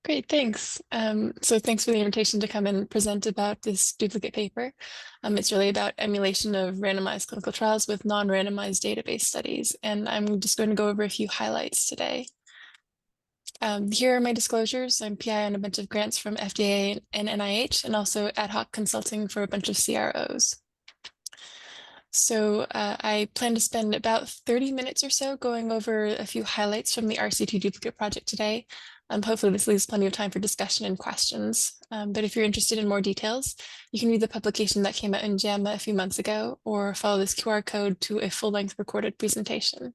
Great, thanks. So thanks for the invitation to come and present about this duplicate paper. It's really about emulation of randomized clinical trials with non-randomized database studies, and I'm just going to go over a few highlights today. Here are my disclosures. I'm PI on a bunch of grants from FDA and NIH, and also ad hoc consulting for a bunch of CROs. So I plan to spend about 30 minutes or so going over a few highlights from the RCT duplicate project today. Hopefully this leaves plenty of time for discussion and questions. But if you're interested in more details, you can read the publication that came out in JAMA a few months ago, or follow this QR code to a full-length recorded presentation.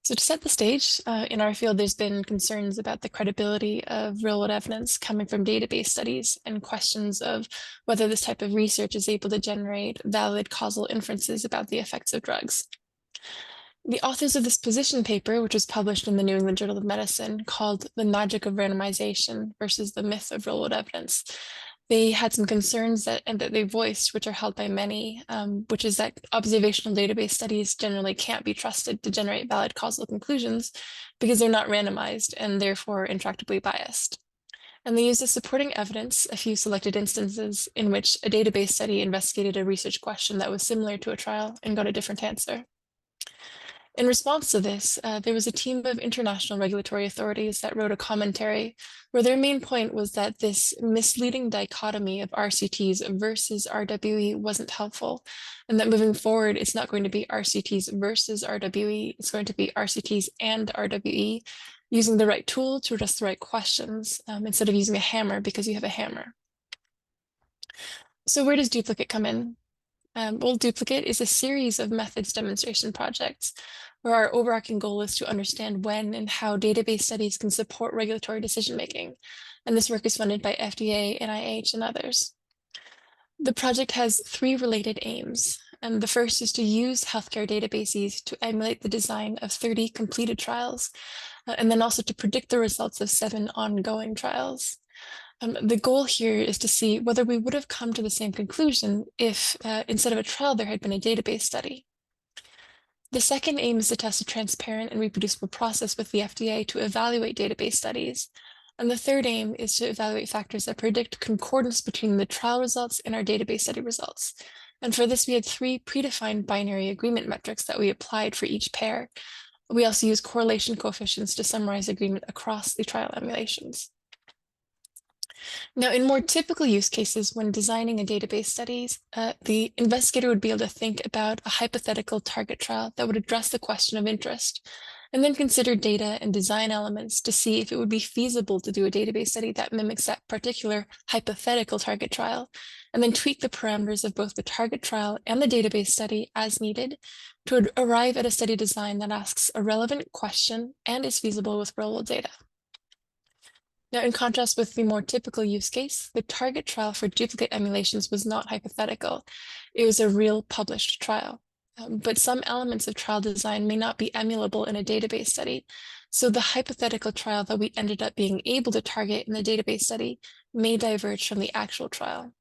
So to set the stage, in our field, there's been concerns about the credibility of real-world evidence coming from database studies and questions of whether this type of research is able to generate valid causal inferences about the effects of drugs. The authors of this position paper, which was published in the New England Journal of Medicine, called The Magic of Randomization versus the Myth of Real-World Evidence, they had some concerns that they voiced, which are held by many, which is that observational database studies generally can't be trusted to generate valid causal conclusions because they're not randomized and therefore intractably biased. And they used as supporting evidence a few selected instances in which a database study investigated a research question that was similar to a trial and got a different answer. In response to this, there was a team of international regulatory authorities that wrote a commentary where their main point was that this misleading dichotomy of RCTs versus RWE wasn't helpful, and that moving forward, it's not going to be RCTs versus RWE, it's going to be RCTs and RWE, using the right tool to address the right questions, instead of using a hammer because you have a hammer. So where does duplicate come in? Well, duplicate is a series of methods demonstration projects where our overarching goal is to understand when and how database studies can support regulatory decision-making. And this work is funded by FDA, NIH, and others. The project has three related aims. And the first is to use healthcare databases to emulate the design of 30 completed trials, and then also to predict the results of 7 ongoing trials. The goal here is to see whether we would have come to the same conclusion if instead of a trial, there had been a database study. The second aim is to test a transparent and reproducible process with the FDA to evaluate database studies. And the third aim is to evaluate factors that predict concordance between the trial results and our database study results. And for this, we had 3 predefined binary agreement metrics that we applied for each pair. We also used correlation coefficients to summarize agreement across the trial emulations. Now, in more typical use cases, when designing a database studies, the investigator would be able to think about a hypothetical target trial that would address the question of interest, and then consider data and design elements to see if it would be feasible to do a database study that mimics that particular hypothetical target trial, and then tweak the parameters of both the target trial and the database study as needed to arrive at a study design that asks a relevant question and is feasible with real-world data. Now, in contrast with the more typical use case, the target trial for duplicate emulations was not hypothetical. It was a real published trial. But some elements of trial design may not be emulable in a database study. So the hypothetical trial that we ended up being able to target in the database study may diverge from the actual trial.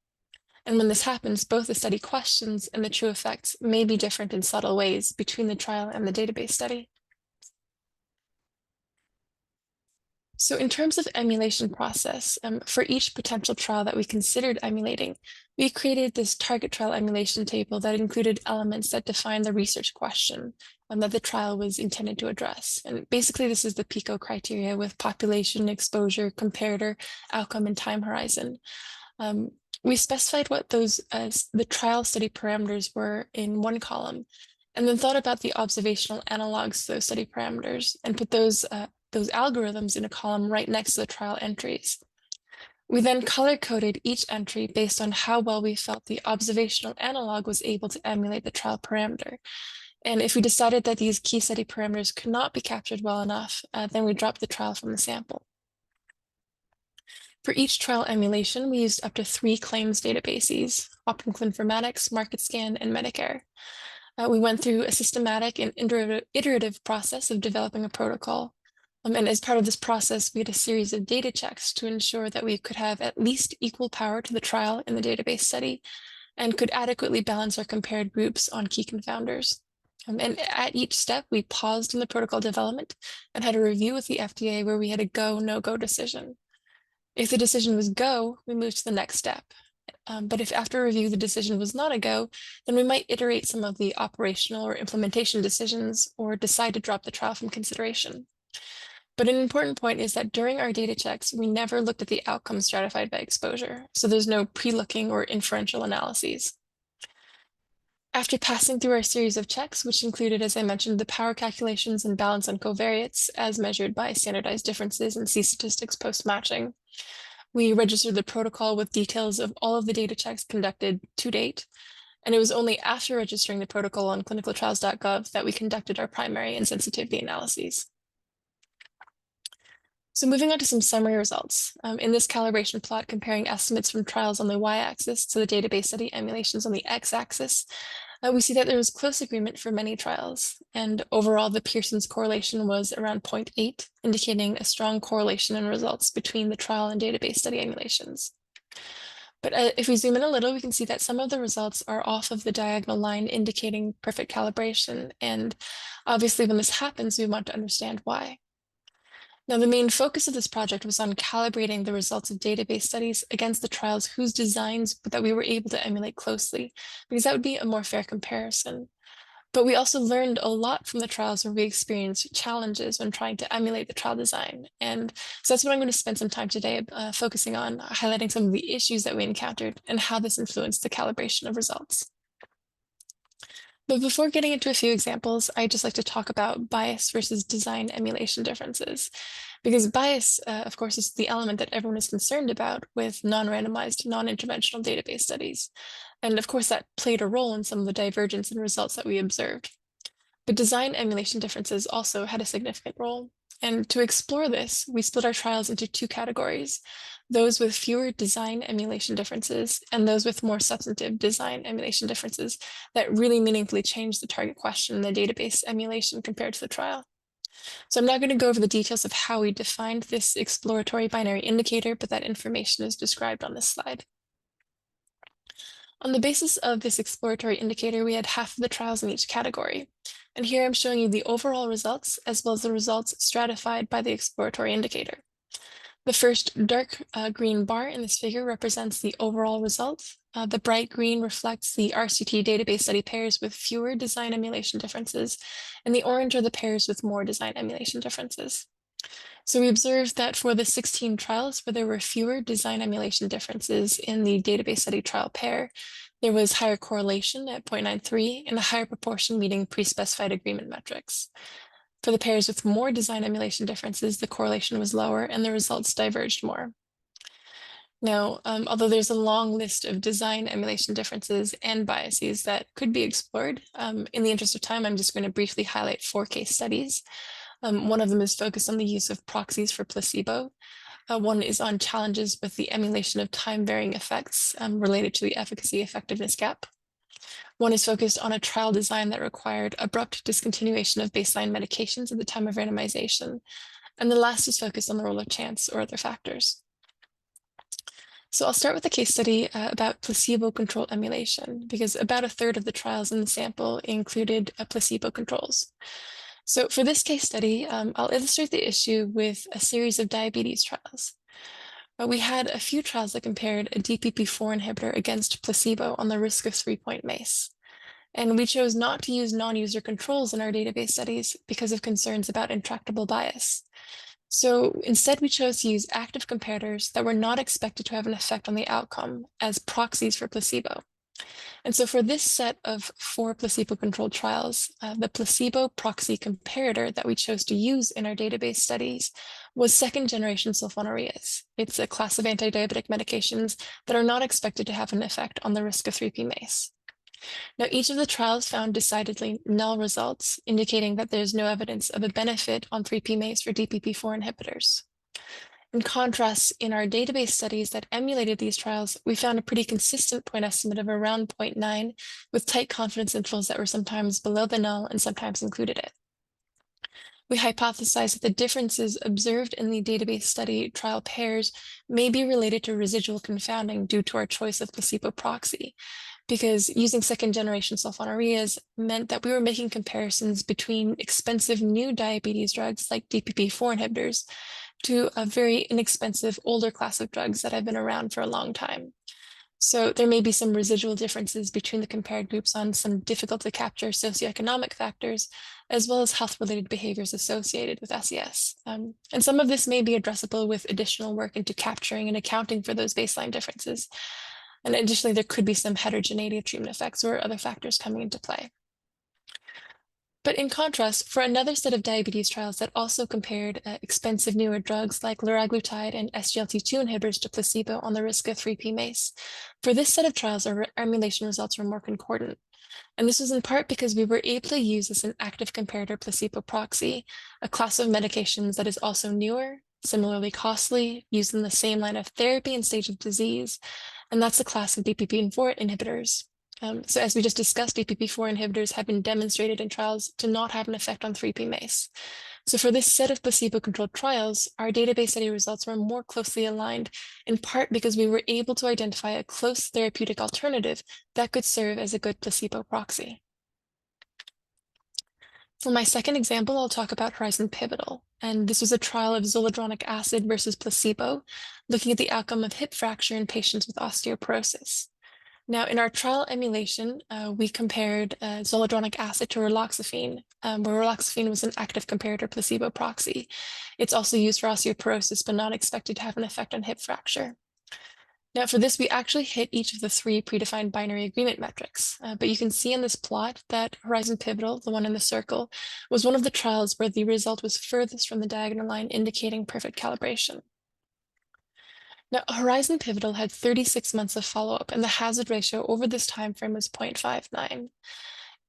And when this happens, both the study questions and the true effects may be different in subtle ways between the trial and the database study. So in terms of emulation process, for each potential trial that we considered emulating, we created this target trial emulation table that included elements that define the research question that the trial was intended to address. And basically, this is the PICOT criteria with population, exposure, comparator, outcome, and time horizon. We specified what those the trial study parameters were in one column, and then thought about the observational analogues to those study parameters and put those algorithms in a column right next to the trial entries. We then color-coded each entry based on how well we felt the observational analog was able to emulate the trial parameter. And if we decided that these key study parameters could not be captured well enough, then we dropped the trial from the sample. For each trial emulation, we used up to 3 claims databases: Optum Informatics, MarketScan, and Medicare. We went through a systematic and iterative process of developing a protocol. And as part of this process, we had a series of data checks to ensure that we could have at least equal power to the trial in the database study and could adequately balance our compared groups on key confounders. And at each step, we paused in the protocol development and had a review with the FDA where we had a go, no-go decision. If the decision was go, we moved to the next step. But if after review the decision was not a go, then we might iterate some of the operational or implementation decisions or decide to drop the trial from consideration. But an important point is that during our data checks, we never looked at the outcomes stratified by exposure. So there's no pre-looking or inferential analyses. After passing through our series of checks, which included, as I mentioned, the power calculations and balance on covariates as measured by standardized differences and C-statistics post-matching, we registered the protocol with details of all of the data checks conducted to date. And it was only after registering the protocol on clinicaltrials.gov that we conducted our primary and sensitivity analyses. So moving on to some summary results. In this calibration plot comparing estimates from trials on the y-axis to the database study emulations on the x-axis, we see that there was close agreement for many trials. And overall, the Pearson's correlation was around 0.8, indicating a strong correlation in results between the trial and database study emulations. But if we zoom in a little, we can see that some of the results are off of the diagonal line indicating perfect calibration. And obviously when this happens, we want to understand why. Now, the main focus of this project was on calibrating the results of database studies against the trials whose designs that we were able to emulate closely, because that would be a more fair comparison. But we also learned a lot from the trials where we experienced challenges when trying to emulate the trial design. And so that's what I'm going to spend some time today focusing on, highlighting some of the issues that we encountered and how this influenced the calibration of results. But before getting into a few examples, I'd just like to talk about bias versus design emulation differences. Because bias, of course, is the element that everyone is concerned about with non-randomized, non-interventional database studies. And of course, that played a role in some of the divergence in results that we observed. But design emulation differences also had a significant role. And to explore this, we split our trials into two categories, those with fewer design emulation differences and those with more substantive design emulation differences that really meaningfully changed the target question in the database emulation compared to the trial. So I'm not going to go over the details of how we defined this exploratory binary indicator, but that information is described on this slide. On the basis of this exploratory indicator, we had half of the trials in each category. And here I'm showing you the overall results as well as the results stratified by the exploratory indicator. The first dark green bar in this figure represents the overall result. The bright green reflects the RCT database study pairs with fewer design emulation differences, and the orange are the pairs with more design emulation differences. So we observed that for the 16 trials where there were fewer design emulation differences in the database study trial pair, there was higher correlation at 0.93 and a higher proportion meeting pre-specified agreement metrics. For the pairs with more design emulation differences, the correlation was lower and the results diverged more. Now, although there's a long list of design emulation differences and biases that could be explored, in the interest of time, I'm just going to briefly highlight 4 case studies. One of them is focused on the use of proxies for placebo. One is on challenges with the emulation of time-varying effects related to the efficacy effectiveness gap. One is focused on a trial design that required abrupt discontinuation of baseline medications at the time of randomization. And the last is focused on the role of chance or other factors. So I'll start with a case study about placebo-controlled emulation, because about a third of the trials in the sample included placebo controls. So for this case study, I'll illustrate the issue with a series of diabetes trials. We had a few trials that compared a DPP-4 inhibitor against placebo on the risk of 3-point MACE. And we chose not to use non-user controls in our database studies because of concerns about intractable bias. So instead, we chose to use active comparators that were not expected to have an effect on the outcome as proxies for placebo. And so for this set of 4 placebo-controlled trials, the placebo proxy comparator that we chose to use in our database studies was second-generation sulfonylureas. It's a class of antidiabetic medications that are not expected to have an effect on the risk of 3P MACE. Now, each of the trials found decidedly null results, indicating that there's no evidence of a benefit on 3P MACE for DPP-4 inhibitors. In contrast, in our database studies that emulated these trials, we found a pretty consistent point estimate of around 0.9, with tight confidence intervals that were sometimes below the null and sometimes included it. We hypothesized that the differences observed in the database study trial pairs may be related to residual confounding due to our choice of placebo proxy, because using second-generation sulfonylureas meant that we were making comparisons between expensive new diabetes drugs like DPP-4 inhibitors to a very inexpensive older class of drugs that have been around for a long time. So there may be some residual differences between the compared groups on some difficult to capture socioeconomic factors, as well as health-related behaviors associated with SES. And some of this may be addressable with additional work into capturing and accounting for those baseline differences. And additionally, there could be some heterogeneity of treatment effects or other factors coming into play. But in contrast, for another set of diabetes trials that also compared expensive newer drugs like liraglutide and SGLT2 inhibitors to placebo on the risk of 3P MACE, for this set of trials, our emulation results were more concordant. And this was in part because we were able to use as an active comparator placebo proxy, a class of medications that is also newer, similarly costly, used in the same line of therapy and stage of disease, and that's the class of DPP-4 inhibitors. So as we just discussed, DPP-4 inhibitors have been demonstrated in trials to not have an effect on 3P MACE. So for this set of placebo-controlled trials, our database study results were more closely aligned, in part because we were able to identify a close therapeutic alternative that could serve as a good placebo proxy. For my second example, I'll talk about Horizon Pivotal. And this was a trial of zoledronic acid versus placebo, looking at the outcome of hip fracture in patients with osteoporosis. Now, in our trial emulation, we compared zoledronic acid to raloxifene, where raloxifene was an active comparator placebo proxy. It's also used for osteoporosis, but not expected to have an effect on hip fracture. Now, for this, we actually hit each of the 3 predefined binary agreement metrics, but you can see in this plot that Horizon Pivotal, the one in the circle, was one of the trials where the result was furthest from the diagonal line, indicating perfect calibration. Now, Horizon Pivotal had 36 months of follow-up, and the hazard ratio over this time frame was 0.59.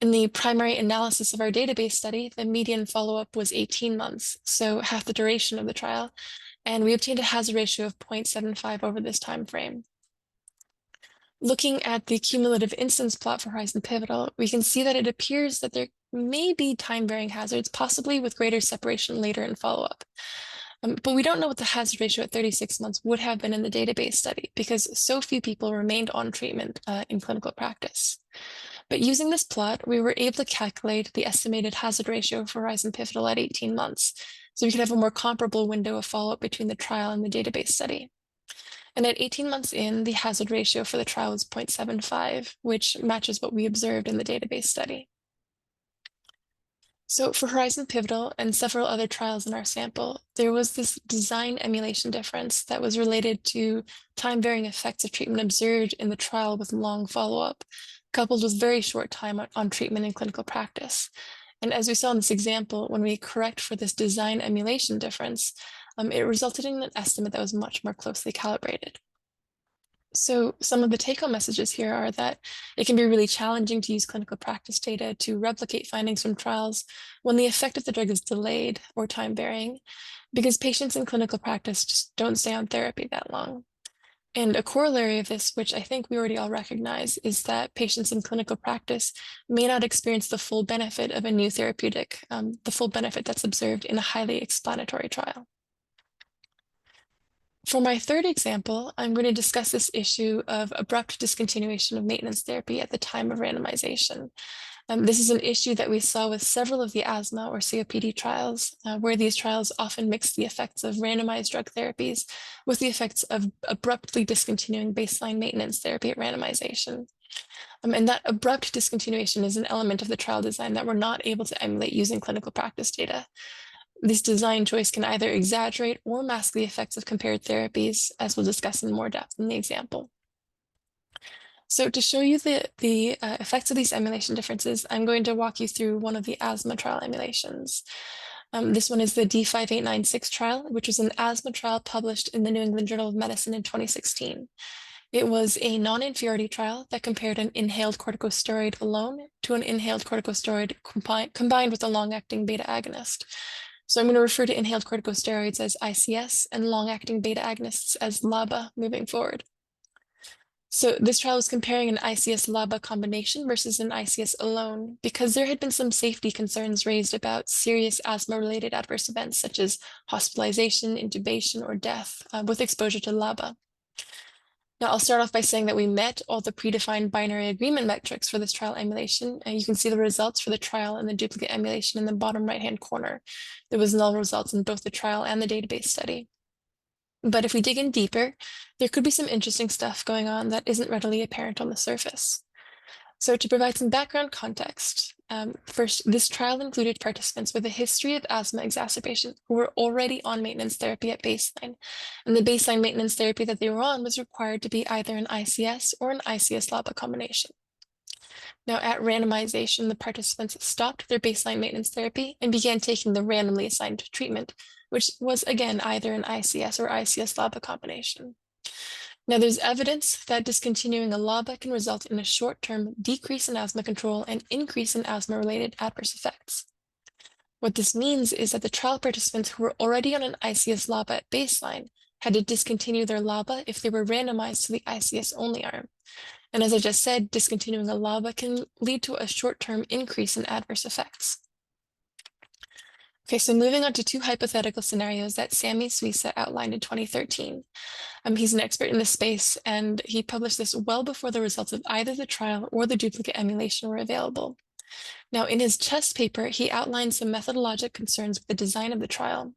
In the primary analysis of our database study, the median follow-up was 18 months, so half the duration of the trial, and we obtained a hazard ratio of 0.75 over this time frame. Looking at the cumulative instance plot for Horizon Pivotal, we can see that it appears that there may be time-varying hazards, possibly with greater separation later in follow-up. But we don't know what the hazard ratio at 36 months would have been in the database study because so few people remained on treatment in clinical practice. But using this plot, we were able to calculate the estimated hazard ratio for Horizon Pivotal at 18 months. So we could have a more comparable window of follow-up between the trial and the database study. And at 18 months in, the hazard ratio for the trial was 0.75, which matches what we observed in the database study. So for Horizon Pivotal and several other trials in our sample, there was this design emulation difference that was related to time-varying effects of treatment observed in the trial with long follow-up, coupled with very short time on treatment in clinical practice. And as we saw in this example, when we correct for this design emulation difference, it resulted in an estimate that was much more closely calibrated. So some of the take-home messages here are that it can be really challenging to use clinical practice data to replicate findings from trials when the effect of the drug is delayed or time-varying, because patients in clinical practice just don't stay on therapy that long. And a corollary of this, which I think we already all recognize, is that patients in clinical practice may not experience the full benefit of a new therapeutic, the full benefit that's observed in a highly explanatory trial. For my third example, I'm going to discuss this issue of abrupt discontinuation of maintenance therapy at the time of randomization. This is an issue that we saw with several of the asthma or COPD trials, where these trials often mix the effects of randomized drug therapies with the effects of abruptly discontinuing baseline maintenance therapy at randomization. And that abrupt discontinuation is an element of the trial design that we're not able to emulate using clinical practice data. This design choice can either exaggerate or mask the effects of compared therapies, as we'll discuss in more depth in the example. So to show you the effects of these emulation differences, I'm going to walk you through one of the asthma trial emulations. This one is the D5896 trial, which was an asthma trial published in the New England Journal of Medicine in 2016. It was a non-inferiority trial that compared an inhaled corticosteroid alone to an inhaled corticosteroid combined with a long-acting beta agonist. So I'm going to refer to inhaled corticosteroids as ICS and long-acting beta agonists as LABA moving forward. So this trial was comparing an ICS-LABA combination versus an ICS alone because there had been some safety concerns raised about serious asthma-related adverse events such as hospitalization, intubation, or death with exposure to LABA. Now, I'll start off by saying that we met all the predefined binary agreement metrics for this trial emulation, and you can see the results for the trial and the duplicate emulation in the bottom right-hand corner. There was null results in both the trial and the database study. But if we dig in deeper, there could be some interesting stuff going on that isn't readily apparent on the surface. So to provide some background context, first, this trial included participants with a history of asthma exacerbation who were already on maintenance therapy at baseline. And the baseline maintenance therapy that they were on was required to be either an ICS or an ICS-LABA combination. Now, at randomization, the participants stopped their baseline maintenance therapy and began taking the randomly assigned treatment, which was again either an ICS or ICS-LABA combination. Now, there's evidence that discontinuing a LABA can result in a short-term decrease in asthma control and increase in asthma-related adverse effects. What this means is that the trial participants who were already on an ICS-LABA at baseline had to discontinue their LABA if they were randomized to the ICS-only arm. And as I just said, discontinuing a LABA can lead to a short-term increase in adverse effects. Okay, so moving on to two hypothetical scenarios that Sami Suisa outlined in 2013. He's an expert in this space, and he published this well before the results of either the trial or the duplicate emulation were available. Now, in his chest paper, he outlined some methodologic concerns with the design of the trial,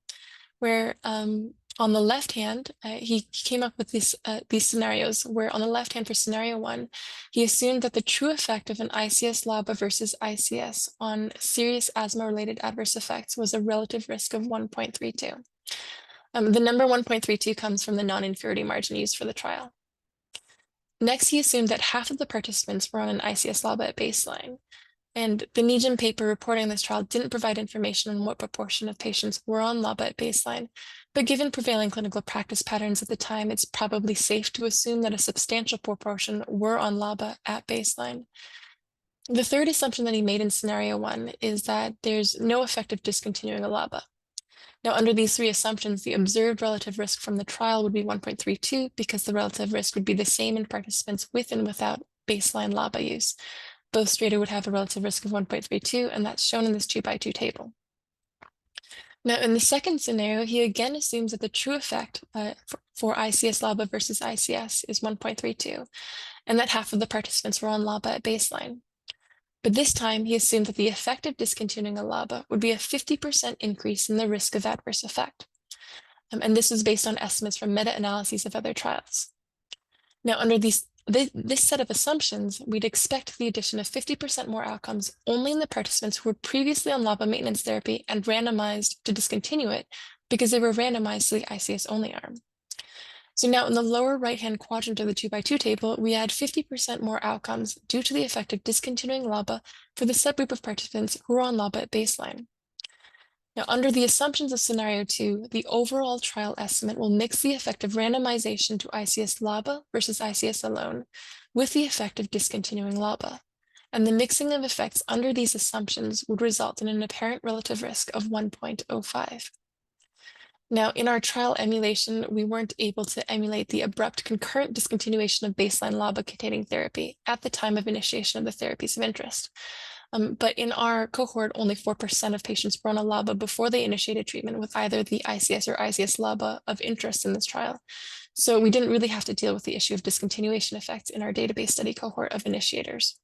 where on the left hand, he came up with these scenarios where on the left hand for scenario 1, he assumed that the true effect of an ICS-LABA versus ICS on serious asthma-related adverse effects was a relative risk of 1.32. The number 1.32 comes from the non-inferiority margin used for the trial. Next, he assumed that half of the participants were on an ICS-LABA at baseline. And the NEJM paper reporting this trial didn't provide information on what proportion of patients were on LABA at baseline, but given prevailing clinical practice patterns at the time, it's probably safe to assume that a substantial proportion were on LABA at baseline. The third assumption that he made in scenario 1 is that there's no effect of discontinuing a LABA. Now, under these three assumptions, the observed relative risk from the trial would be 1.32 because the relative risk would be the same in participants with and without baseline LABA use. Both strata would have a relative risk of 1.32, and that's shown in this 2x2 table. Now, in the second scenario, he again assumes that the true effect for ICS-LABA versus ICS is 1.32, and that half of the participants were on LABA at baseline. But this time, he assumed that the effect of discontinuing a LABA would be a 50% increase in the risk of adverse effect. And this was based on estimates from meta-analyses of other trials. Now, under this set of assumptions, we'd expect the addition of 50% more outcomes only in the participants who were previously on LABA maintenance therapy and randomized to discontinue it because they were randomized to the ICS-only arm. So now in the lower right-hand quadrant of the 2x2 table, we add 50% more outcomes due to the effect of discontinuing LABA for the subgroup of participants who were on LABA at baseline. Now, under the assumptions of scenario 2, the overall trial estimate will mix the effect of randomization to ICS-LABA versus ICS alone with the effect of discontinuing LABA. And the mixing of effects under these assumptions would result in an apparent relative risk of 1.05. Now, in our trial emulation, we weren't able to emulate the abrupt concurrent discontinuation of baseline LABA-containing therapy at the time of initiation of the therapies of interest. But in our cohort, only 4% of patients were on a LABA before they initiated treatment with either the ICS or ICS-LABA of interest in this trial. So we didn't really have to deal with the issue of discontinuation effects in our database study cohort of initiators.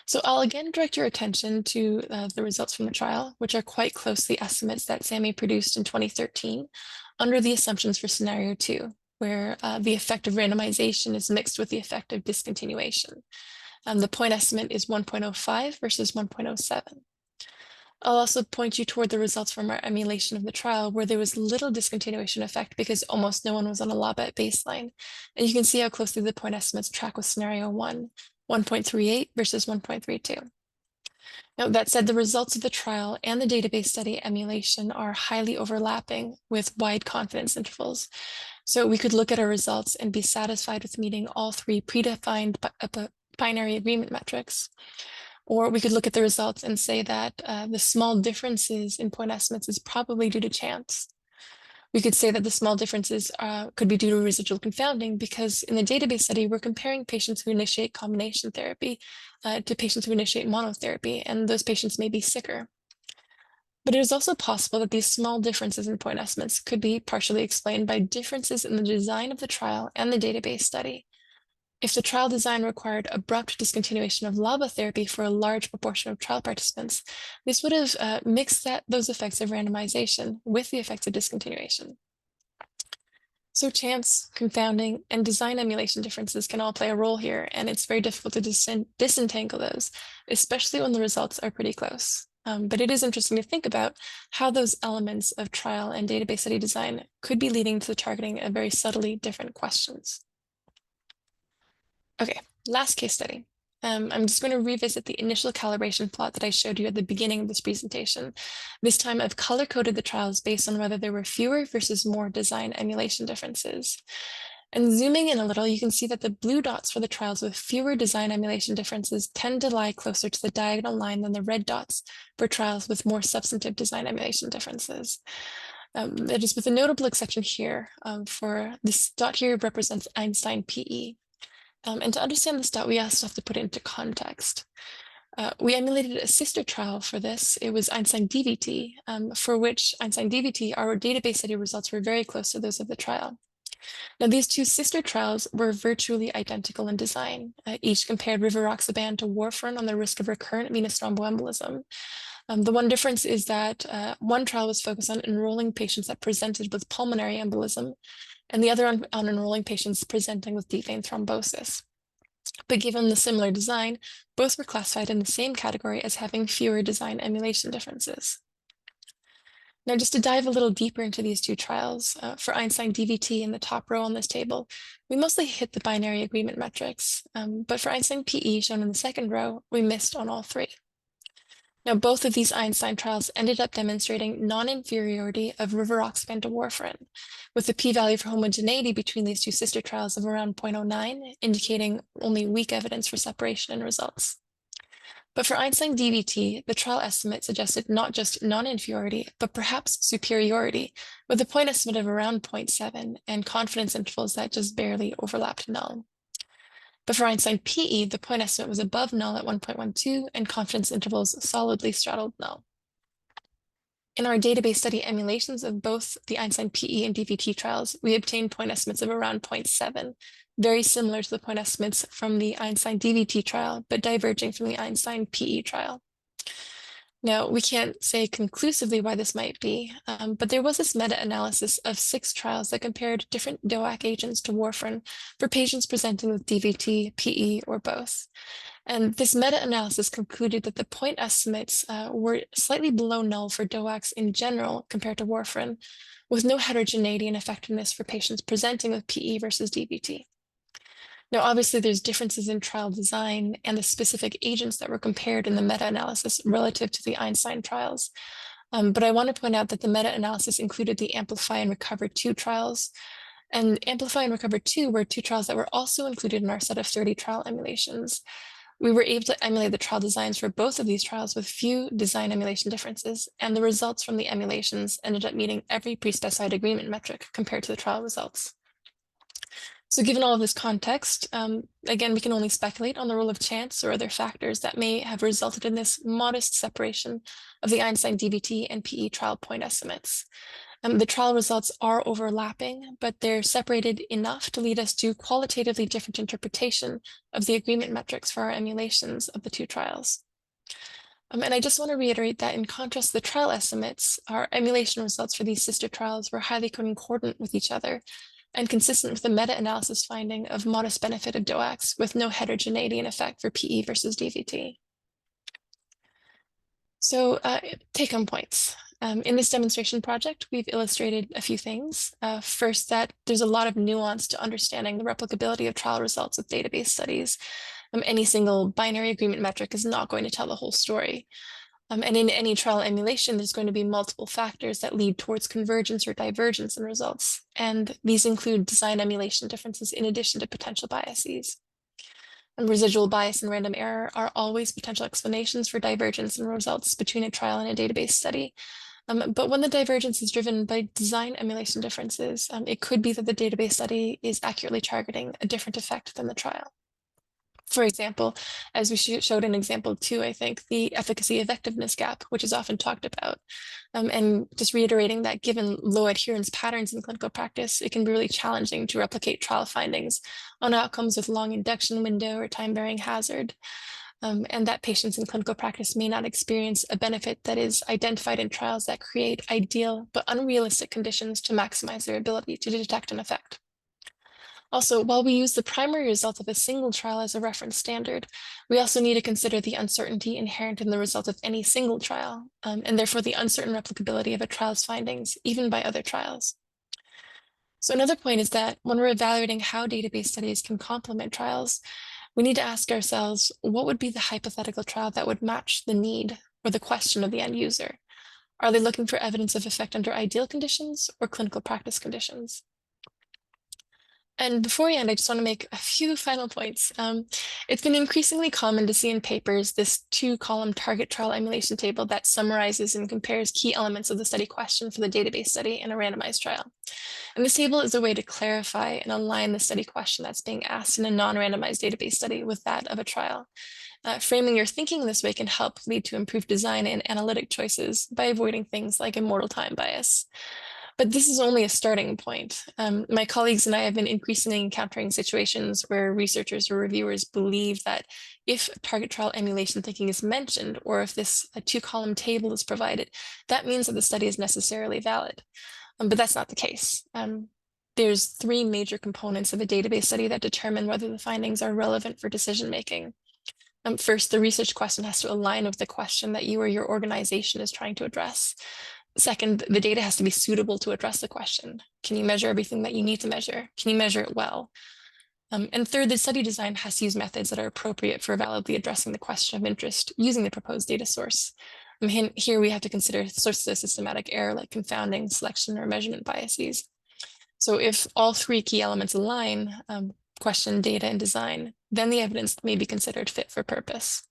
So I'll again direct your attention to the results from the trial, which are quite close to the estimates that Sami produced in 2013 under the assumptions for scenario 2, where the effect of randomization is mixed with the effect of discontinuation. The point estimate is 1.05 versus 1.07. I'll also point you toward the results from our emulation of the trial, where there was little discontinuation effect because almost no one was on a LABA at baseline. And you can see how closely the point estimates track with scenario 1, 1.38 versus 1.32. Now, that said, the results of the trial and the database study emulation are highly overlapping with wide confidence intervals. So we could look at our results and be satisfied with meeting all three predefined binary agreement metrics. Or we could look at the results and say that the small differences in point estimates is probably due to chance. We could say that the small differences could be due to residual confounding because in the database study, we're comparing patients who initiate combination therapy to patients who initiate monotherapy, and those patients may be sicker. But it is also possible that these small differences in point estimates could be partially explained by differences in the design of the trial and the database study. If the trial design required abrupt discontinuation of LABA therapy for a large proportion of trial participants, this would have mixed those effects of randomization with the effects of discontinuation. So chance, confounding, and design emulation differences can all play a role here, and it's very difficult to disentangle those, especially when the results are pretty close. But it is interesting to think about how those elements of trial and database study design could be leading to the targeting of very subtly different questions. Okay, last case study. I'm just going to revisit the initial calibration plot that I showed you at the beginning of this presentation. This time I've color-coded the trials based on whether there were fewer versus more design emulation differences. And zooming in a little, you can see that the blue dots for the trials with fewer design emulation differences tend to lie closer to the diagonal line than the red dots for trials with more substantive design emulation differences. That is with a notable exception here, for this dot here represents Einstein PE. And to understand this dot, we also have to put it into context. We emulated a sister trial for this. It was Einstein DVT, for which Einstein DVT, our database study results were very close to those of the trial. Now, these two sister trials were virtually identical in design. Each compared rivaroxaban to warfarin on the risk of recurrent venous thromboembolism. The one difference is that one trial was focused on enrolling patients that presented with pulmonary embolism, and the other on enrolling patients presenting with deep vein thrombosis. But given the similar design, both were classified in the same category as having fewer design emulation differences. Now, just to dive a little deeper into these two trials, for Einstein DVT in the top row on this table, we mostly hit the binary agreement metrics, but for Einstein PE shown in the second row, we missed on all three. Now, both of these Einstein trials ended up demonstrating non-inferiority of rivaroxaban to warfarin, with the p-value for homogeneity between these two sister trials of around 0.09, indicating only weak evidence for separation in results. But for Einstein DVT, the trial estimate suggested not just non-inferiority, but perhaps superiority, with a point estimate of around 0.7 and confidence intervals that just barely overlapped null. But for Einstein PE, the point estimate was above null at 1.12 and confidence intervals solidly straddled null. In our database study emulations of both the Einstein PE and DVT trials, we obtained point estimates of around 0.7, very similar to the point estimates from the Einstein DVT trial, but diverging from the Einstein PE trial. Now, we can't say conclusively why this might be, but there was this meta-analysis of 6 trials that compared different DOAC agents to warfarin for patients presenting with DVT, PE, or both. And this meta-analysis concluded that the point estimates were slightly below null for DOACs in general compared to warfarin, with no heterogeneity in effectiveness for patients presenting with PE versus DVT. Now, obviously, there's differences in trial design and the specific agents that were compared in the meta-analysis relative to the Einstein trials. But I want to point out that the meta-analysis included the Amplify and Recover 2 trials. And Amplify and Recover 2 were 2 trials that were also included in our set of 30 trial emulations. We were able to emulate the trial designs for both of these trials with few design emulation differences, and the results from the emulations ended up meeting every pre-specified agreement metric compared to the trial results. So given all of this context, again, we can only speculate on the role of chance or other factors that may have resulted in this modest separation of the Einstein DVT and PE trial point estimates. The trial results are overlapping, but they're separated enough to lead us to qualitatively different interpretation of the agreement metrics for our emulations of the 2 trials. And I just want to reiterate that in contrast to the trial estimates, our emulation results for these sister trials were highly concordant with each other and consistent with the meta-analysis finding of modest benefit of DOACs with no heterogeneity in effect for PE versus DVT. So take-home points. In this demonstration project, we've illustrated a few things. First, that there's a lot of nuance to understanding the replicability of trial results with database studies. Any single binary agreement metric is not going to tell the whole story. And in any trial emulation, there's going to be multiple factors that lead towards convergence or divergence in results. And these include design emulation differences in addition to potential biases. And residual bias and random error are always potential explanations for divergence in results between a trial and a database study. But when the divergence is driven by design emulation differences, it could be that the database study is accurately targeting a different effect than the trial. For example, as we showed in example 2, I think, the efficacy effectiveness gap, which is often talked about. And just reiterating that given low adherence patterns in clinical practice, it can be really challenging to replicate trial findings on outcomes with long induction window or time-varying hazard. And that patients in clinical practice may not experience a benefit that is identified in trials that create ideal but unrealistic conditions to maximize their ability to detect an effect. Also, while we use the primary result of a single trial as a reference standard, we also need to consider the uncertainty inherent in the result of any single trial, and therefore the uncertain replicability of a trial's findings, even by other trials. So another point is that when we're evaluating how database studies can complement trials, we need to ask ourselves, what would be the hypothetical trial that would match the need or the question of the end user? Are they looking for evidence of effect under ideal conditions or clinical practice conditions? And before we end, I just want to make a few final points. It's been increasingly common to see in papers this 2-column target trial emulation table that summarizes and compares key elements of the study question for the database study in a randomized trial. And this table is a way to clarify and align the study question that's being asked in a non-randomized database study with that of a trial. Framing your thinking this way can help lead to improved design and analytic choices by avoiding things like immortal time bias. But this is only a starting point. My colleagues and I have been increasingly encountering situations where researchers or reviewers believe that if target trial emulation thinking is mentioned, or if this 2-column table is provided, that means that the study is necessarily valid. But that's not the case. There's 3 major components of a database study that determine whether the findings are relevant for decision-making. First, the research question has to align with the question that you or your organization is trying to address. Second, the data has to be suitable to address the question. Can you measure everything that you need to measure? Can you measure it well? And third, the study design has to use methods that are appropriate for validly addressing the question of interest using the proposed data source. Here we have to consider sources of systematic error like confounding, selection, or measurement biases. So if all 3 key elements align, question, data, and design, then the evidence may be considered fit for purpose.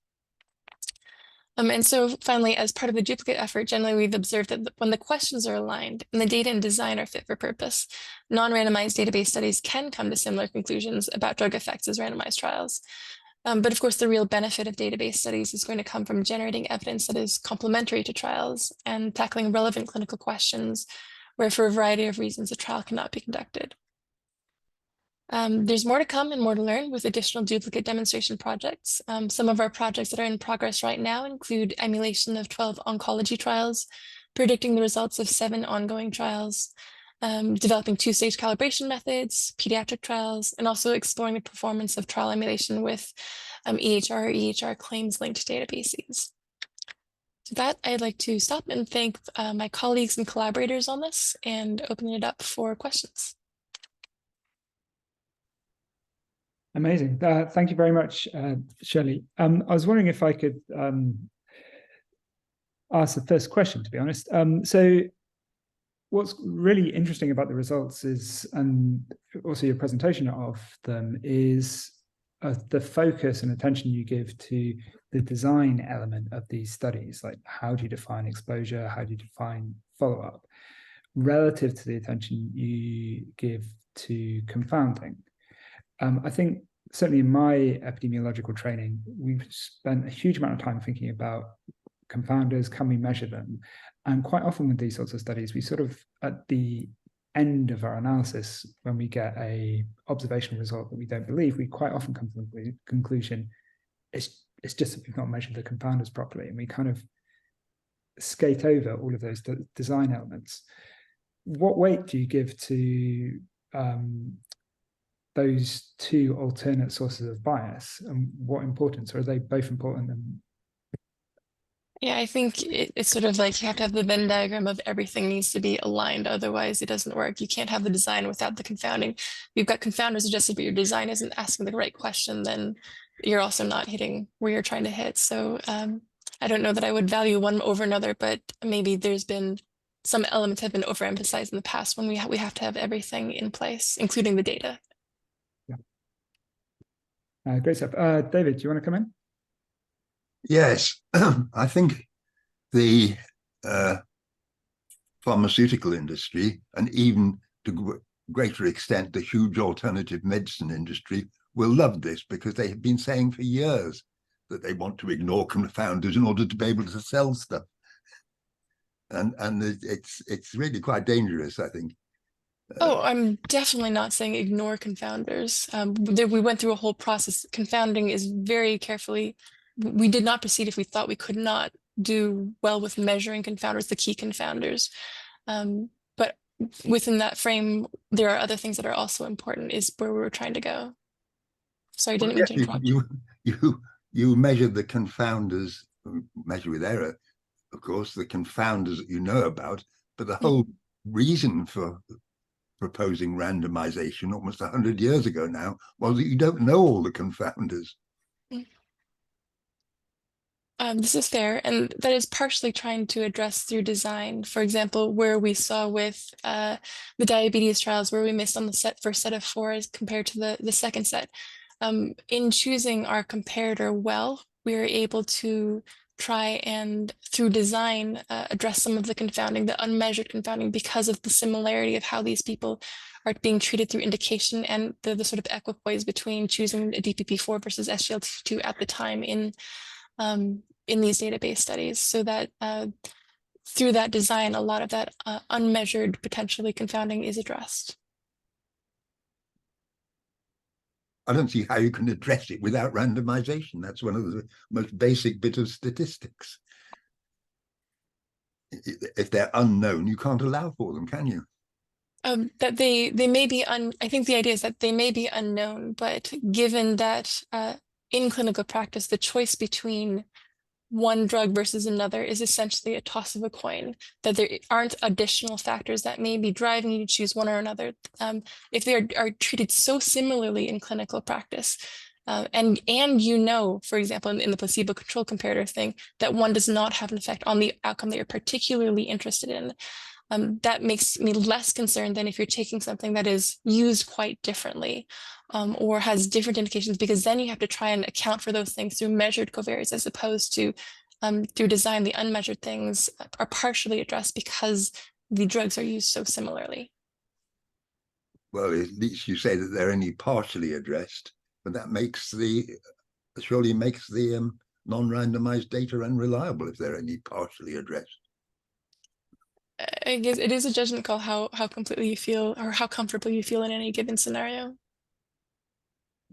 And so finally, as part of the duplicate effort, generally we've observed that when the questions are aligned and the data and design are fit for purpose, non-randomized database studies can come to similar conclusions about drug effects as randomized trials. But of course, the real benefit of database studies is going to come from generating evidence that is complementary to trials and tackling relevant clinical questions where for a variety of reasons a trial cannot be conducted. There's more to come and more to learn with additional duplicate demonstration projects. Some of our projects that are in progress right now include emulation of 12 oncology trials, predicting the results of 7 ongoing trials, developing 2-stage calibration methods, pediatric trials, and also exploring the performance of trial emulation with EHR or EHR claims-linked databases. So that, I'd like to stop and thank my colleagues and collaborators on this and open it up for questions. Amazing. Thank you very much, Shirley. I was wondering if I could ask the first question, to be honest. So what's really interesting about the results is, and also your presentation of them, is the focus and attention you give to the design element of these studies, like how do you define exposure, how do you define follow-up, relative to the attention you give to confounding. I think certainly in my epidemiological training, we've spent a huge amount of time thinking about confounders, can we measure them? And quite often with these sorts of studies, we sort of, at the end of our analysis, when we get a observational result that we don't believe, we quite often come to the conclusion, it's just that we've not measured the confounders properly. And we kind of skate over all of those design elements. What weight do you give to those 2 alternate sources of bias, and what importance, or are they both important? Yeah, I think it's sort of like you have to have the Venn diagram of everything needs to be aligned, otherwise it doesn't work. You can't have the design without the confounding. If you've got confounders adjusted, but your design isn't asking the right question, then you're also not hitting where you're trying to hit. So I don't know that I would value one over another, but maybe there's been some elements have been overemphasized in the past when we have to have everything in place, including the data. Great stuff. David, do you want to come in? Yes, I think the pharmaceutical industry, and even to greater extent the huge alternative medicine industry, will love this, because they have been saying for years that they want to ignore confounders in order to be able to sell stuff. And it's really quite dangerous, I think. Oh, I'm definitely not saying ignore confounders. We went through a whole process. Confounding is very carefully. We did not proceed if we thought we could not do well with measuring confounders, the key confounders. But within that frame, there are other things that are also important, is where we were trying to go. Sorry, I didn't mean to interrupt. You measure the confounders, measure with error, of course, the confounders that you know about, but the whole reason for proposing randomization almost 100 years ago now was that you don't know all the confounders. This is fair, and that is partially trying to address through design. For example, where we saw with the diabetes trials, where we missed on the first set of 4 as compared to the second set. In choosing our comparator well, we were able to try and, through design, address some of the confounding, the unmeasured confounding, because of the similarity of how these people are being treated through indication, and the sort of equipoise between choosing a DPP4 versus SGLT2 at the time in these database studies, so that through that design, a lot of that unmeasured, potentially confounding is addressed. I don't see how you can address it without randomization. That's one of the most basic bit of statistics. If they're unknown, you can't allow for them, can you? That they may be I think the idea is that they may be unknown, but given that in clinical practice, the choice between one drug versus another is essentially a toss of a coin, that there aren't additional factors that may be driving you to choose one or another. If they are treated so similarly in clinical practice, and you know, for example, in the placebo control comparator thing, that one does not have an effect on the outcome that you're particularly interested in, that makes me less concerned than if you're taking something that is used quite differently, or has different indications, because then you have to try and account for those things through measured covariates, as opposed to through design. The unmeasured things are partially addressed because the drugs are used so similarly. Well, at least you say that they're only partially addressed, but that surely makes the non-randomized data unreliable if they're only partially addressed. I guess it is a judgment call how completely you feel, or how comfortable you feel in any given scenario.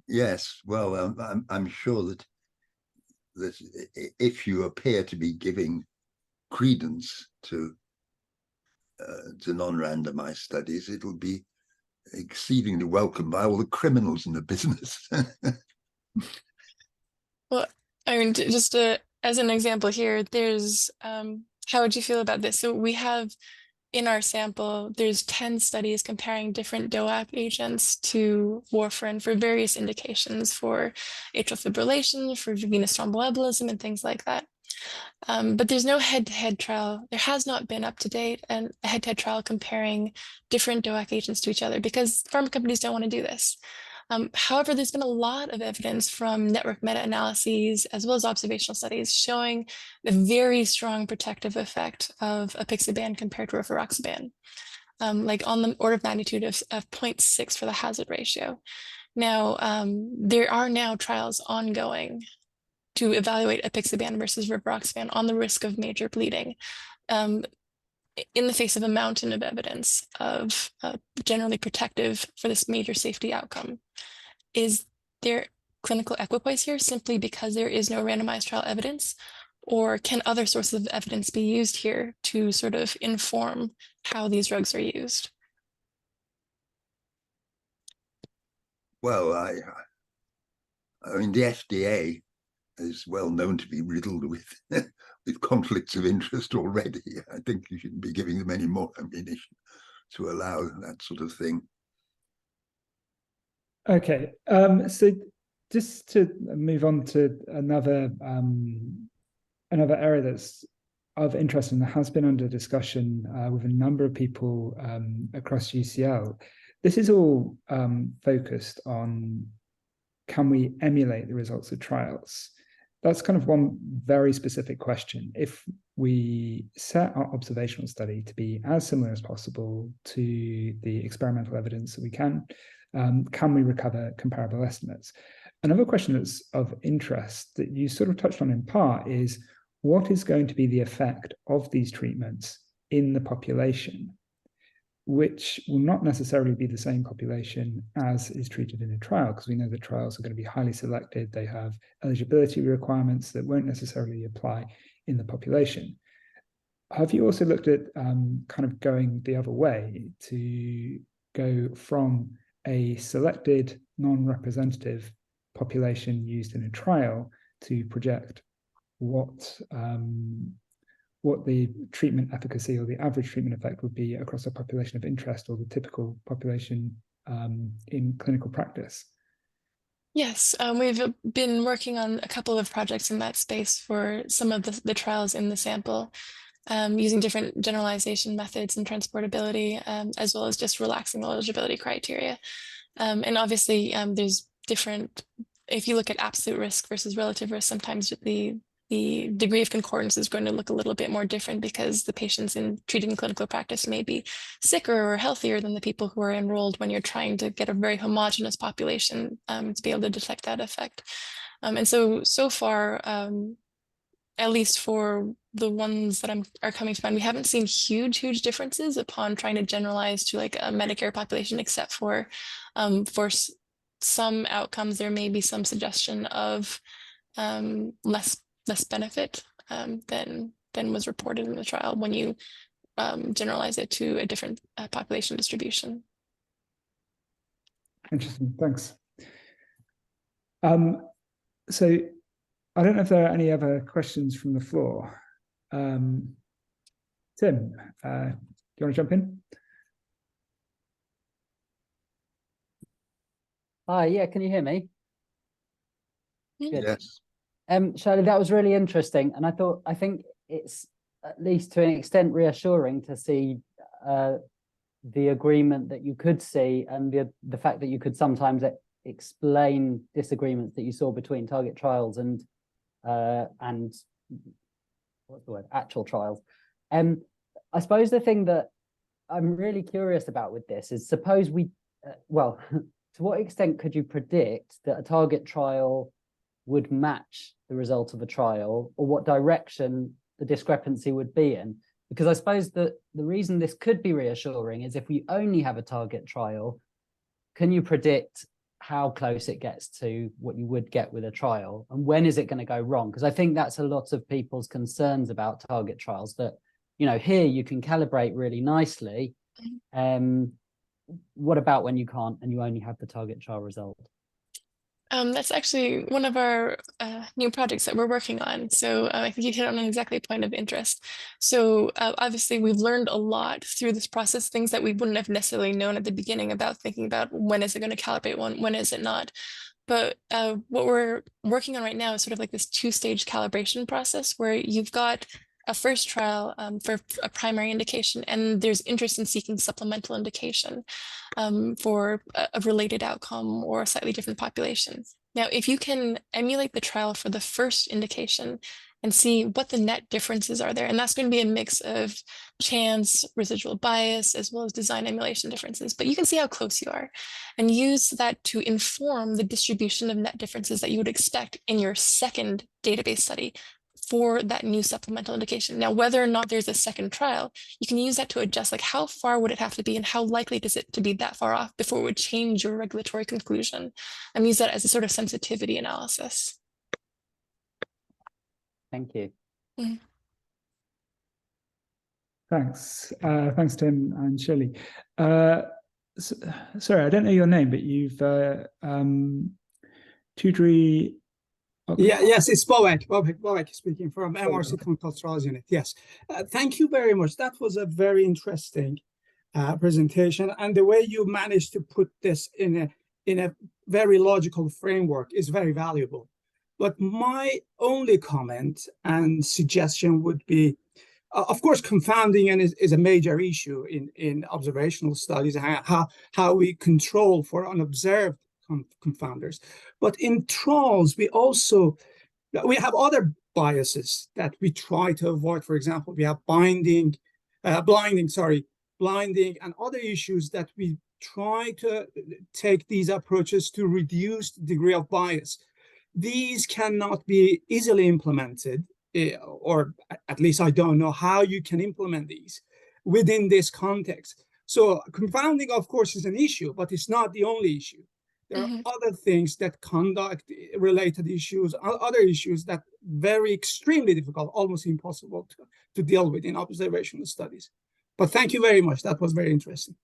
Yes, well, I'm sure that if you appear to be giving credence to non-randomized studies, it'll be exceedingly welcome by all the criminals in the business. Well, I mean, just as an example here, there's how would you feel about this? So we have in our sample, there's 10 studies comparing different DOAC agents to warfarin for various indications, for atrial fibrillation, for venous thromboembolism, and things like that. But there's no head-to-head trial. There has not been up to date a head-to-head trial comparing different DOAC agents to each other, because pharma companies don't want to do this. However, there's been a lot of evidence from network meta-analyses as well as observational studies showing the very strong protective effect of apixaban compared to rivaroxaban, like on the order of magnitude of 0.6 for the hazard ratio. Now, there are now trials ongoing to evaluate apixaban versus rivaroxaban on the risk of major bleeding, in the face of a mountain of evidence of generally protective for this major safety outcome. Is there clinical equipoise here simply because there is no randomized trial evidence, or can other sources of evidence be used here to sort of inform how these drugs are used? Well, I mean, the FDA is well known to be riddled with with conflicts of interest already. I think you shouldn't be giving them any more ammunition to allow that sort of thing. Okay, so just to move on to another area that's of interest and has been under discussion with a number of people across UCL. This is all focused on, can we emulate the results of trials? That's kind of one very specific question. If we set our observational study to be as similar as possible to the experimental evidence that we can, Can we recover comparable estimates? Another question that's of interest that you sort of touched on in part is, what is going to be the effect of these treatments in the population, which will not necessarily be the same population as is treated in a trial, because we know that trials are going to be highly selected. They have eligibility requirements that won't necessarily apply in the population. Have you also looked at kind of going the other way to go from a selected non-representative population used in a trial to project what the treatment efficacy or the average treatment effect would be across a population of interest or the typical population in clinical practice? Yes, we've been working on a couple of projects in that space for some of the trials in the sample, using different generalization methods and transportability, as well as just relaxing the eligibility criteria. And obviously, there's different, if you look at absolute risk versus relative risk, sometimes the degree of concordance is going to look a little bit more different because the patients treated in clinical practice may be sicker or healthier than the people who are enrolled when you're trying to get a very homogeneous population to be able to detect that effect. And so far, at least for the ones that are coming to mind, we haven't seen huge differences upon trying to generalize to like a Medicare population, except for some outcomes, there may be some suggestion of less benefit than was reported in the trial when you generalize it to a different population distribution. Interesting, thanks. So I don't know if there are any other questions from the floor. Tim, do you want to jump in? Hi, yeah, can you hear me? Good. Yes. Shirley, that was really interesting, and I think it's at least to an extent reassuring to see the agreement that you could see, and the fact that you could sometimes explain disagreements that you saw between target trials and what's the word, actual trials. I suppose the thing that I'm really curious about with this is, suppose we well, to what extent could you predict that a target trial would match the result of a trial, or what direction the discrepancy would be in? Because I suppose that the reason this could be reassuring is if we only have a target trial, can you predict how close it gets to what you would get with a trial, and when is it going to go wrong? Because I think that's a lot of people's concerns about target trials, that, you know, here you can calibrate really nicely. What about when you can't and you only have the target trial result? That's actually one of our new projects that we're working on. So I think you hit on an exactly point of interest. So obviously we've learned a lot through this process, things that we wouldn't have necessarily known at the beginning about thinking about when is it going to calibrate, when is it not. But what we're working on right now is sort of like this two-stage calibration process where you've got a first trial for a primary indication, and there's interest in seeking supplemental indication for a related outcome or a slightly different population. Now, if you can emulate the trial for the first indication and see what the net differences are there, and that's going to be a mix of chance, residual bias, as well as design emulation differences, but you can see how close you are and use that to inform the distribution of net differences that you would expect in your second database study for that new supplemental indication. Now, whether or not there's a second trial, you can use that to adjust, like how far would it have to be and how likely is it to be that far off before it would change your regulatory conclusion, and use that as a sort of sensitivity analysis. Thank you. Mm-hmm. Thanks. Thanks, Tim and Shirley. Sorry, I don't know your name, but you've Tudri. Okay. Yeah, yes, it's Wang speaking from MRC Clinical Trials Unit. Yes, thank you very much. That was a very interesting presentation, and the way you managed to put this in a very logical framework is very valuable. But my only comment and suggestion would be, of course, confounding is a major issue in observational studies, how we control for unobserved confounders. But in trials, we have other biases that we try to avoid. For example, we have blinding, and other issues that we try to take these approaches to reduce the degree of bias. These cannot be easily implemented, or at least I don't know how you can implement these within this context. So confounding, of course, is an issue, but it's not the only issue. There are other things that conduct-related issues, other issues that very extremely difficult, almost impossible to deal with in observational studies. But thank you very much. That was very interesting.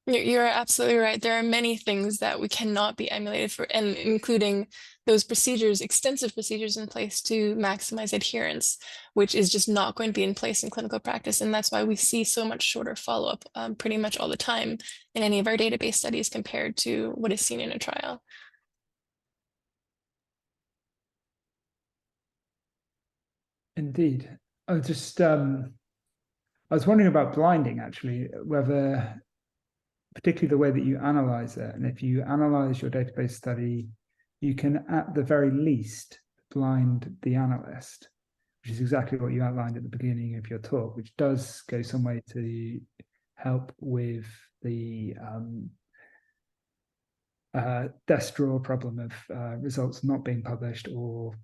You're absolutely right. There are many things that we cannot be emulated for, and including those procedures, extensive procedures in place to maximize adherence, which is just not going to be in place in clinical practice. And that's why we see so much shorter follow-up pretty much all the time in any of our database studies compared to what is seen in a trial. Indeed. I was wondering about blinding, actually, whether particularly the way that you analyze it. And if you analyze your database study, you can, at the very least, blind the analyst, which is exactly what you outlined at the beginning of your talk, which does go some way to help with the desk drawer problem of results not being published or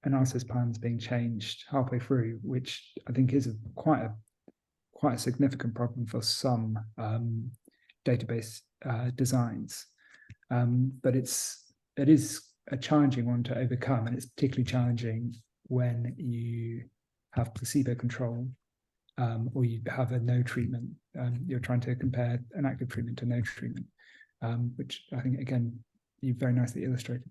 analysis plans being changed halfway through, which I think is quite a significant problem for some database designs. But it is a challenging one to overcome, and it's particularly challenging when you have placebo control or you have a no treatment. You're trying to compare an active treatment to no treatment, which I think, again, you very nicely illustrated.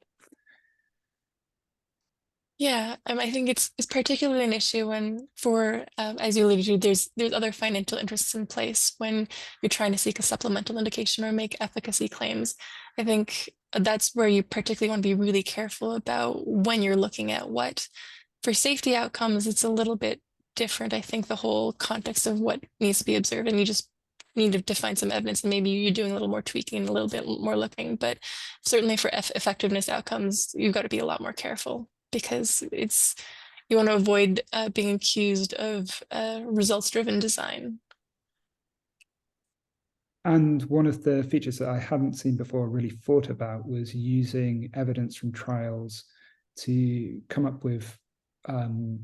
Yeah, I think it's particularly an issue when, for as you alluded to, there's other financial interests in place when you're trying to seek a supplemental indication or make efficacy claims. I think that's where you particularly want to be really careful about when you're looking at what. For safety outcomes, it's a little bit different. I think the whole context of what needs to be observed, and you just need to define some evidence, and maybe you're doing a little more tweaking, a little bit more looking. But certainly for effectiveness outcomes, you've got to be a lot more careful, because you want to avoid being accused of results-driven design. And one of the features that I hadn't seen before, really thought about, was using evidence from trials to come up with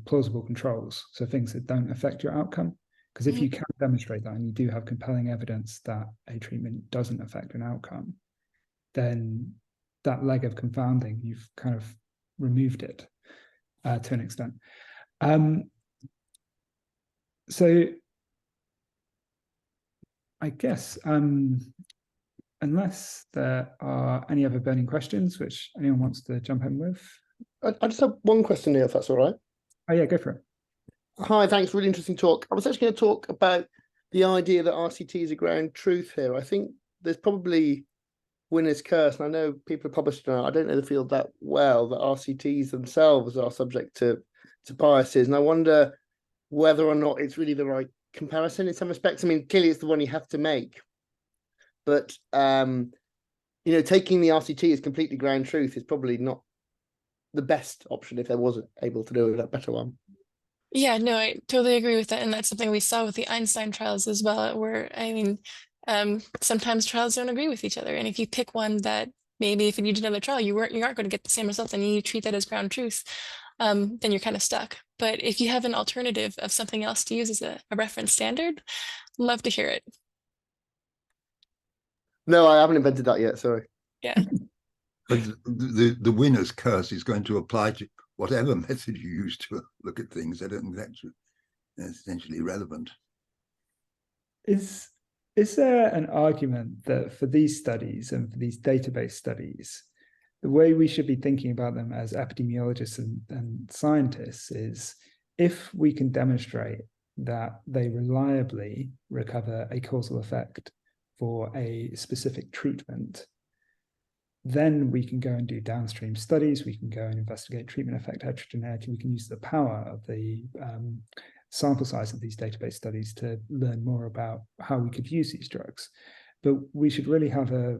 plausible controls, so things that don't affect your outcome. Because if you can demonstrate that, and you do have compelling evidence that a treatment doesn't affect an outcome, then that leg of confounding, you've kind of removed it to an extent. So I guess, unless there are any other burning questions which anyone wants to jump in with. I just have one question here, if that's all right. Oh yeah, go for it. Hi, thanks. Really interesting talk. I was actually going to talk about the idea that RCT is a ground truth here. I think there's probably winner's curse, and I know people have published now. I don't know the field that well, that RCTs themselves are subject to biases, and I wonder whether or not it's really the right comparison in some respects. I mean, clearly it's the one you have to make, but taking the RCT as completely ground truth is probably not the best option if there wasn't able to do a better one. Yeah, no, I totally agree with that. And that's something we saw with the Einstein trials as well, where, sometimes trials don't agree with each other. And if you pick one that maybe if you did another trial, you aren't going to get the same results, and you treat that as ground truth, then you're kind of stuck. But if you have an alternative of something else to use as a reference standard, love to hear it. No, I haven't invented that yet, sorry. Yeah. But the winner's curse is going to apply to whatever method you use to look at things. I don't think that's essentially relevant. Is there an argument that for these studies and for these database studies, the way we should be thinking about them as epidemiologists and scientists is, if we can demonstrate that they reliably recover a causal effect for a specific treatment, then we can go and do downstream studies, we can go and investigate treatment effect heterogeneity, we can use the power of the sample size of these database studies to learn more about how we could use these drugs. But we should really have a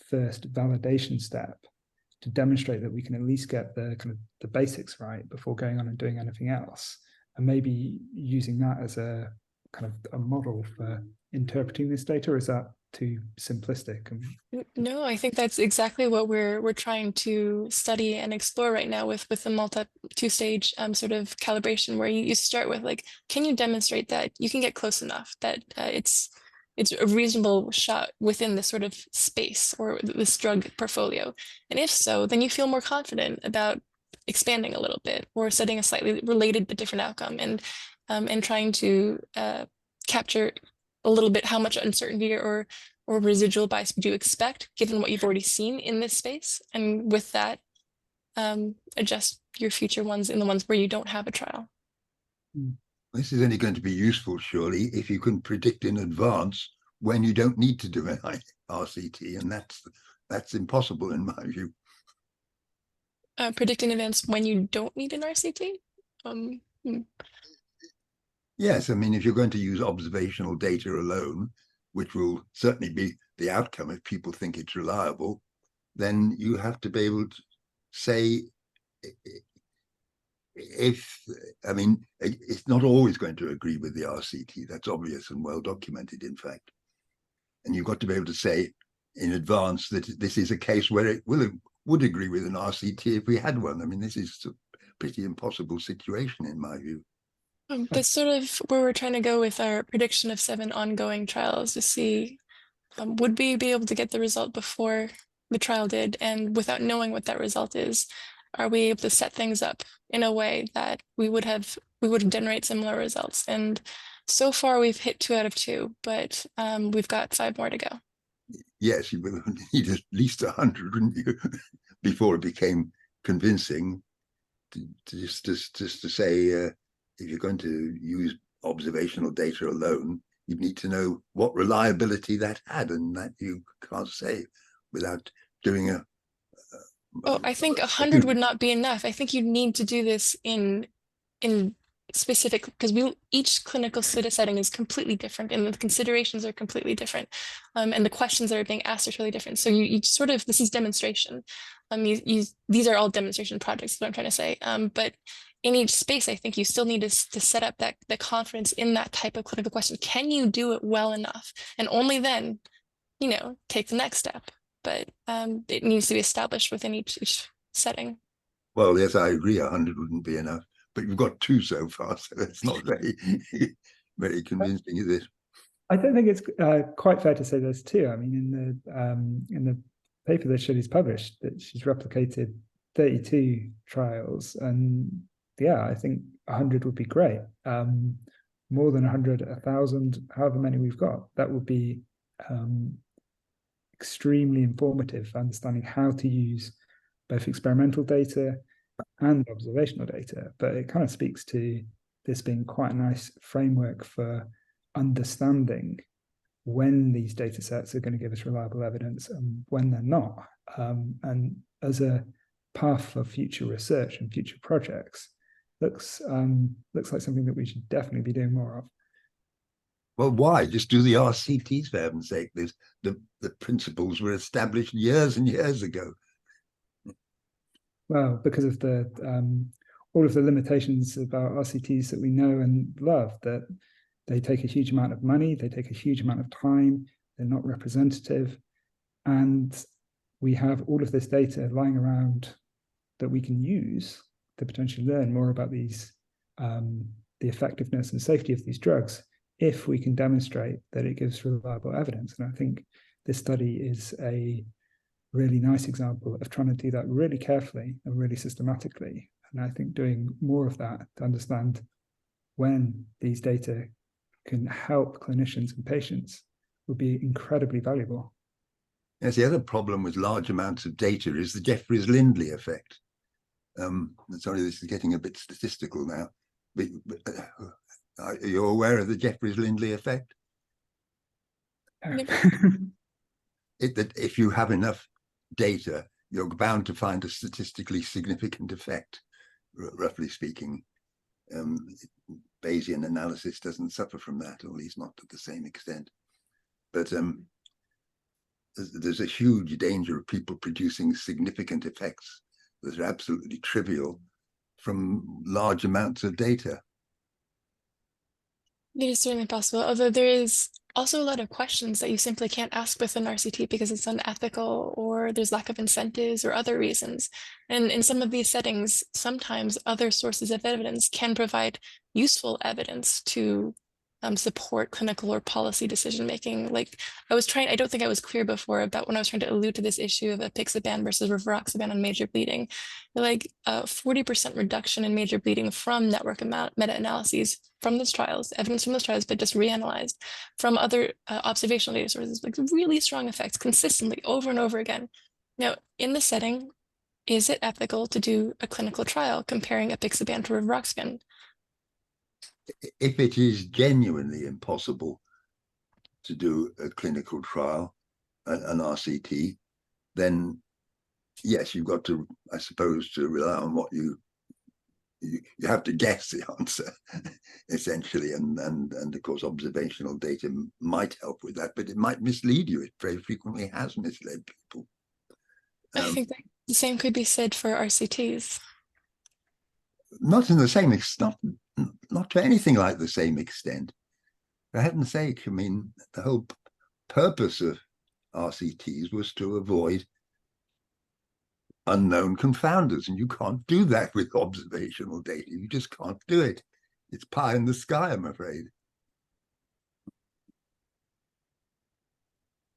first validation step to demonstrate that we can at least get the kind of the basics right before going on and doing anything else, and maybe using that as a kind of a model for interpreting this data. Is that too simplistic. And No, I think that's exactly what we're trying to study and explore right now with the two-stage sort of calibration, where you start with like, can you demonstrate that you can get close enough that it's a reasonable shot within this sort of space or this drug portfolio, and if so, then you feel more confident about expanding a little bit or setting a slightly related but different outcome, and trying to capture a little bit how much uncertainty or residual bias would you expect given what you've already seen in this space, and with that adjust your future ones in the ones where you don't have a trial. This is only going to be useful, surely, if you can predict in advance when you don't need to do an RCT, and that's impossible in my view. Predict in advance when you don't need an RCT? Yes, I mean, if you're going to use observational data alone, which will certainly be the outcome if people think it's reliable, then you have to be able to say, I mean, it's not always going to agree with the RCT. That's obvious and well documented, in fact. And you've got to be able to say in advance that this is a case where it would agree with an RCT if we had one. I mean, this is a pretty impossible situation, in my view. That's sort of where we're trying to go with our prediction of 7 ongoing trials, to see would we be able to get the result before the trial did, and without knowing what that result is, are we able to set things up in a way that we would generate similar results. And so far we've hit 2 out of 2, but we've got 5 more to go. Yes, you will need at least 100, wouldn't you, before it became convincing. Just to say, if you're going to use observational data alone, you need to know what reliability that had, and that you can't say without doing a. I think 100 would not be enough. I think you need to do this in specific, because each clinical setting is completely different, and the considerations are completely different, and the questions that are being asked are really different. So you sort of, this is demonstration. These are all demonstration projects, is what I'm trying to say. But in each space, I think you still need to set up the confidence in that type of clinical question. Can you do it well enough? And only then, take the next step. But it needs to be established within each setting. Well, yes, I agree. 100 wouldn't be enough, but you've got 2 so far, so that's not very, very convincing, is it? I don't think it's quite fair to say there's 2. I mean, in the paper that Shirley's published, that she's replicated 32 trials, and yeah, I think 100 would be great. More than 100, 1,000, however many we've got, that would be extremely informative for understanding how to use both experimental data and observational data. But it kind of speaks to this being quite a nice framework for understanding when these data sets are going to give us reliable evidence and when they're not. And as a path for future research and future projects, looks like something that we should definitely be doing more of. Well, why? Just do the RCTs, for heaven's sake. The principles were established years and years ago. Well, because of the all of the limitations about RCTs that we know and love, that they take a huge amount of money, they take a huge amount of time, they're not representative, and we have all of this data lying around that we can use to potentially learn more about these, the effectiveness and safety of these drugs, if we can demonstrate that it gives reliable evidence. And I think this study is a really nice example of trying to do that really carefully and really systematically. And I think doing more of that to understand when these data can help clinicians and patients would be incredibly valuable. Yes, the other problem with large amounts of data is the Jeffreys-Lindley effect. Sorry, this is getting a bit statistical now. But are you aware of the Jeffreys-Lindley effect? That if you have enough data, you're bound to find a statistically significant effect, roughly speaking. Bayesian analysis doesn't suffer from that, or at least not to the same extent. But there's a huge danger of people producing significant effects that are absolutely trivial from large amounts of data. It is certainly possible, although there is also a lot of questions that you simply can't ask with an RCT because it's unethical or there's lack of incentives or other reasons. And in some of these settings, sometimes other sources of evidence can provide useful evidence to support clinical or policy decision-making. Like I don't think I was clear before about when I was trying to allude to this issue of apixaban versus rivaroxaban on major bleeding. Like 40% reduction in major bleeding from network meta-analyses from those trials, evidence from those trials, but just reanalyzed from other observational data sources, like really strong effects consistently over and over again. Now, in this setting, is it ethical to do a clinical trial comparing apixaban to rivaroxaban? If it is genuinely impossible to do a clinical trial, an RCT, then yes, you've got to, I suppose, to rely on what you have to guess the answer, essentially, and of course observational data might help with that, but it might mislead you. It very frequently has misled people. I think that the same could be said for RCTs. Not in the same extent, not to anything like the same extent. For heaven's sake, I mean, the whole purpose of RCTs was to avoid unknown confounders, and you can't do that with observational data. You just can't do it. It's pie in the sky, I'm afraid.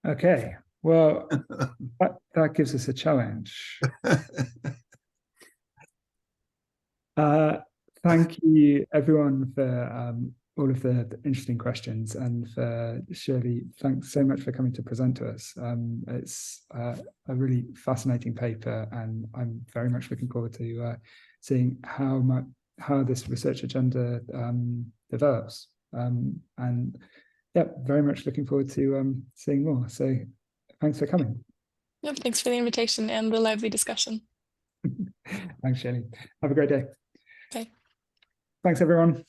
Okay, well, that gives us a challenge. Thank you, everyone, for all of the interesting questions, and for Shirley, thanks so much for coming to present to us. It's a really fascinating paper, and I'm very much looking forward to seeing how this research agenda develops. And yeah, very much looking forward to seeing more. So thanks for coming. Yep, thanks for the invitation and the lively discussion. Thanks, Shirley. Have a great day. Bye. Thanks, everyone.